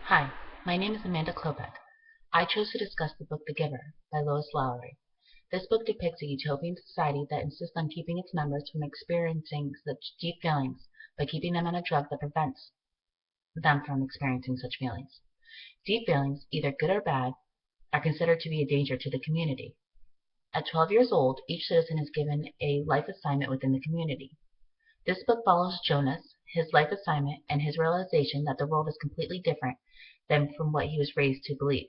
Hi, my name is Amanda Chlopek. I chose to discuss the book The Giver by Lois Lowry. This book depicts a utopian society that insists on keeping its members from experiencing such deep feelings by keeping them on a drug that prevents them from experiencing such feelings. Deep feelings, either good or bad, are considered to be a danger to the community. At 12 years old, each citizen is given a life assignment within the community. This book follows Jonas, his life assignment, and his realization that the world is completely different than from what he was raised to believe.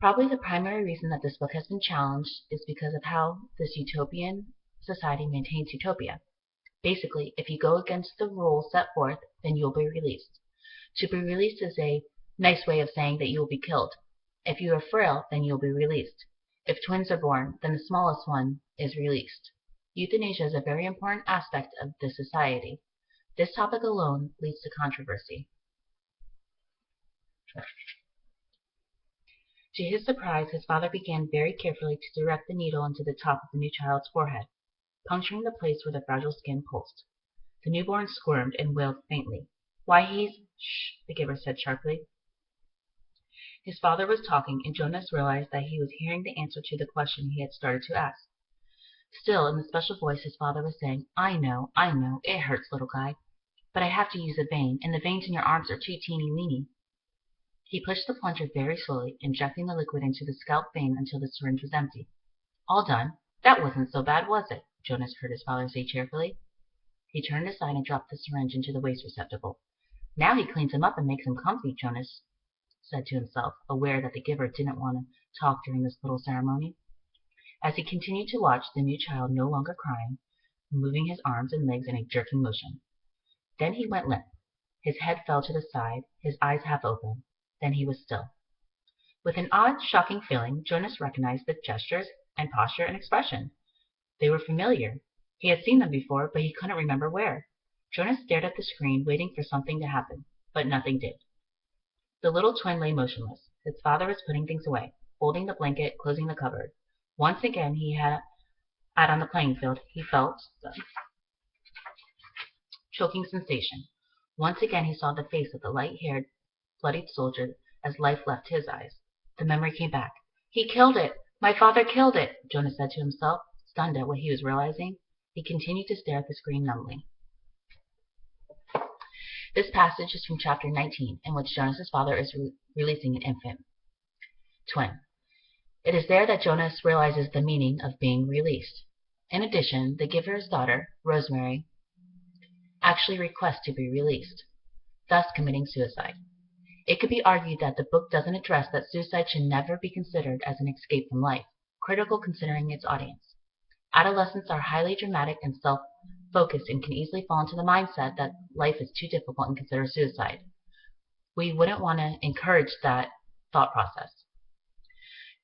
Probably the primary reason that this book has been challenged is because of how this utopian society maintains utopia. Basically, if you go against the rules set forth, then you'll be released. To be released is a nice way of saying that you will be killed. If you are frail, then you'll be released. If twins are born, then the smallest one is released. Euthanasia is a very important aspect of this society. This topic alone leads to controversy. To his surprise, his father began very carefully to direct the needle into the top of the new child's forehead, puncturing the place where the fragile skin pulsed. The newborn squirmed and wailed faintly. "Why, he's—" "Shh," the giver said sharply. His father was talking, and Jonas realized that he was hearing the answer to the question he had started to ask. Still, in the special voice, his father was saying, I know, it hurts, little guy. But I have to use a vein, and the veins in your arms are too teeny-weeny." He pushed the plunger very slowly, injecting the liquid into the scalp vein until the syringe was empty. "All done. That wasn't so bad, was it?" Jonas heard his father say cheerfully. He turned aside and dropped the syringe into the waste receptacle. "Now he cleans him up and makes him comfy," Jonas said to himself, aware that the giver didn't want to talk during this little ceremony. As he continued to watch the new child, no longer crying, moving his arms and legs in a jerking motion. Then he went limp. His head fell to the side, his eyes half open. Then he was still. With an odd, shocking feeling, Jonas recognized the gestures and posture and expression. They were familiar. He had seen them before, but he couldn't remember where. Jonas stared at the screen, waiting for something to happen, but nothing did. The little twin lay motionless. His father was putting things away, folding the blanket, closing the cupboard. Once again he had out on the playing field. He felt the choking sensation. Once again he saw the face of the light-haired, bloodied soldier as life left his eyes. The memory came back. "He killed it! My father killed it!" Jonas said to himself, stunned at what he was realizing. He continued to stare at the screen numbly. This passage is from chapter 19, in which Jonas's father is releasing an infant twin. It is there that Jonas realizes the meaning of being released. In addition, the giver's daughter, Rosemary, actually requests to be released, thus committing suicide. It could be argued that the book doesn't address that suicide should never be considered as an escape from life, critical considering its audience. Adolescents are highly dramatic and self-focused and can easily fall into the mindset that life is too difficult and consider suicide. We wouldn't want to encourage that thought process.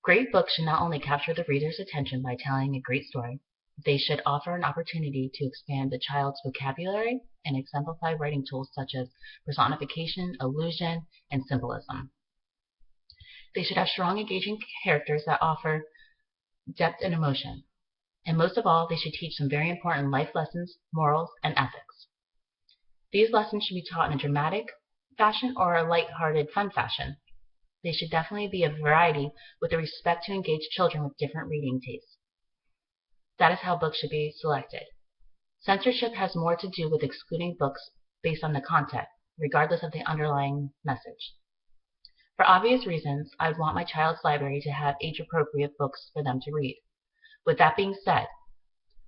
Great books should not only capture the reader's attention by telling a great story, they should offer an opportunity to expand the child's vocabulary and exemplify writing tools such as personification, allusion, and symbolism. They should have strong, engaging characters that offer depth and emotion. And most of all, they should teach some very important life lessons, morals, and ethics. These lessons should be taught in a dramatic fashion or a light-hearted, fun fashion. They should definitely be a variety with the respect to engage children with different reading tastes. That is how books should be selected. Censorship has more to do with excluding books based on the content, regardless of the underlying message. For obvious reasons, I would want my child's library to have age-appropriate books for them to read. With that being said,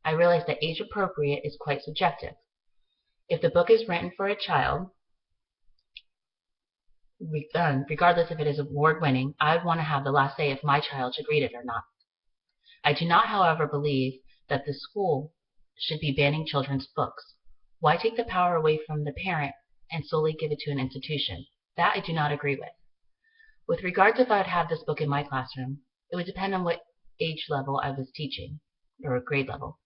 I realize that age-appropriate is quite subjective. If the book is written for a child, regardless if it is award-winning, I would want to have the last say if my child should read it or not. I do not, however, believe that the school should be banning children's books. Why take the power away from the parent and solely give it to an institution? That I do not agree with. With regards if I would have this book in my classroom, it would depend on what age level I was teaching, or grade level.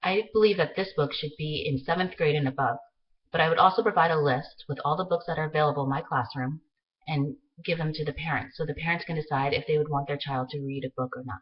I believe that this book should be in 7th grade and above, but I would also provide a list with all the books that are available in my classroom and give them to the parents so the parents can decide if they would want their child to read a book or not.